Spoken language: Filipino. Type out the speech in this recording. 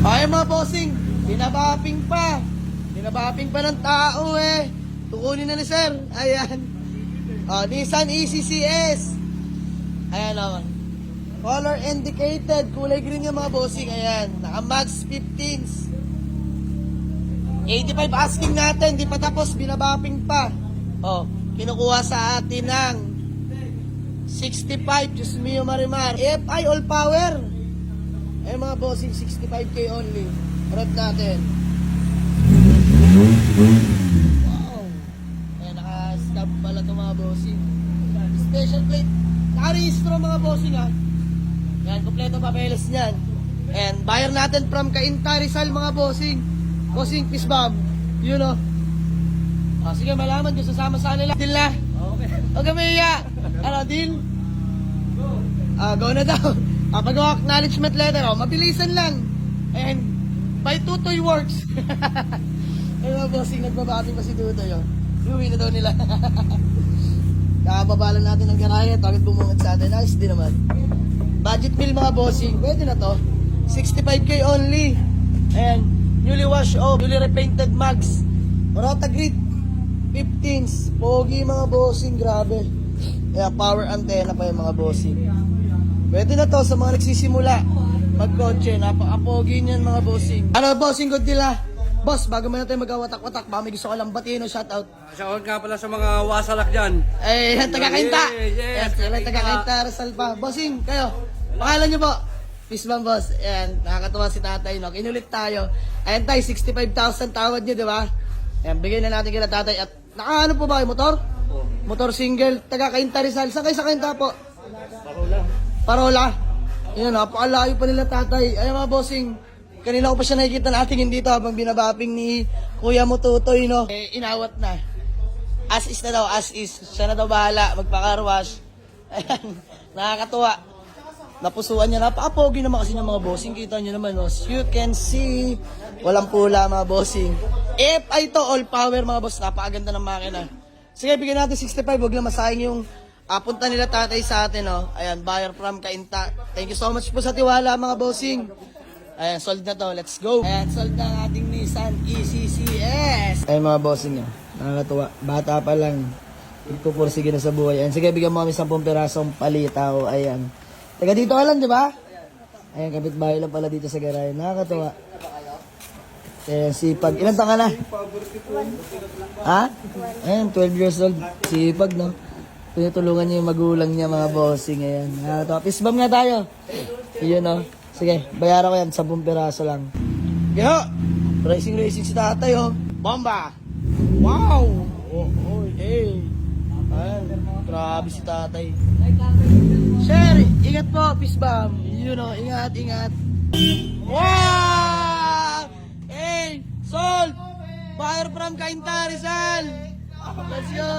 Ay mga bossing, binabapping pa. Binabapping pa ng tao eh. Tukunin na ni sir. Ayan. Nissan ECCS. Ayan naman. Color indicated. Kulay green yung mga bossing. Ayan. Naka max 15s. 85 asking natin. Di pa tapos. Binabapping pa. Kinukuha sa atin ng 65. Diyos mio marimar. FI all power. Ayan mga bossing. 65k only. Rev natin. Wow. Ayan, naka-stab pala ito mga bossing. Special plate. Naka-rehistro mga bossing ha. Ayan, kompleto papeles niyan. And buyer natin from Cainta Rizal mga bossing. Bossing Pisbam. You know. Sige, malaman kung sasama sa nila. Deal na. Okay. Okay, Maya. Ano, deal? Go na daw. Pag-gawa acknowledgement letter, mabilisan lang. And by Tutoy works. Ay mga bossing, nagbabating pa si Tutoy. Uwi na daw nila. Kakababalan natin ng garahe. Bakit bumungad sa atin? Nice din naman. Budget meal mga bossing. Pwede na to. 65k only. And newly washed off. Newly repainted mugs. Rota grid. 15s. Pogi mga bossing. Grabe. Kaya power antenna pa yung mga bossing. Pwede na to sa mga nagsisimula magkotse. Napaka-pogi niyan mga bossing. Ano bossing, good nila? Boss, bago mo na tayo mag-watak-watak, baka may gusto ko lang batiin o shoutout. Shoutout nga pala sa mga wasalak dyan. Eh, taga-Cainta. Yes, taga-Cainta, Rizal pa. Bossing, kayo. Pangalan niyo po. Peace bomb, boss. Ayan, nakakatuwa si tatay, no? Inulit tayo. Ayan tayo, 65,000 tawad niyo, di ba? Ayan, bigay na natin kila tatay. At nakaano po ba kayo, motor? Motor single, taga-Cainta Rizal. Saan kayo sa Cainta po? Parola. Ayan, napakalayo pa nila tatay. Ayan mga bossing. Kanina ko pa siya nakikita natin dito habang binabapping ni Kuya mo Tutoy, no? Inawat na. As is na daw, as is. Siya na daw bahala, magpa-carwash. Ayan, nakakatuwa. Napusuan niya, napaka-pogi naman kasi ng mga bossing. Kita niyo naman, no? As you can see, walang pula mga bossing. FI to, all power mga boss. Napakaganda ng makina. Sige, bigyan natin 65. Huwag lang masayang yung punta nila tatay sa atin, no? Ayan, buyer from Cainta. Thank you so much po sa tiwala mga bossing. Ayan, sold na to. Let's go. Ayan, sold na ang ating Nissan ECCS. Ayan mga bossing nyo. Nakakatuwa. Bata pa lang. Ipupursigin na sa buhay. Ayan, sige, bigyan mo kami 10 pirasong palitaw. Ayan. Taga dito ka lang, di ba? Ayan, kapitbahay lang pala dito sa garahe. Nakakatuwa. Ayan, sipag. Ilan taon ka na? Ha? Ayan, 12 years old. Sipag, no? Pinutulungan niya yung magulang niya, mga bossing. Ayan, nakakatuwa. Fistbump nga tayo. Yun, no? Sige, bayaran ko yan, 10 piraso lang. Yo! Racing si tatay, oh. Bomba! Wow! Hey! Ayan, grabe si tatay. Sir, ingat po, Pisbam. You know, ingat. Wow! Hey! Sold! Fire from Cainta Rizal! Let's go!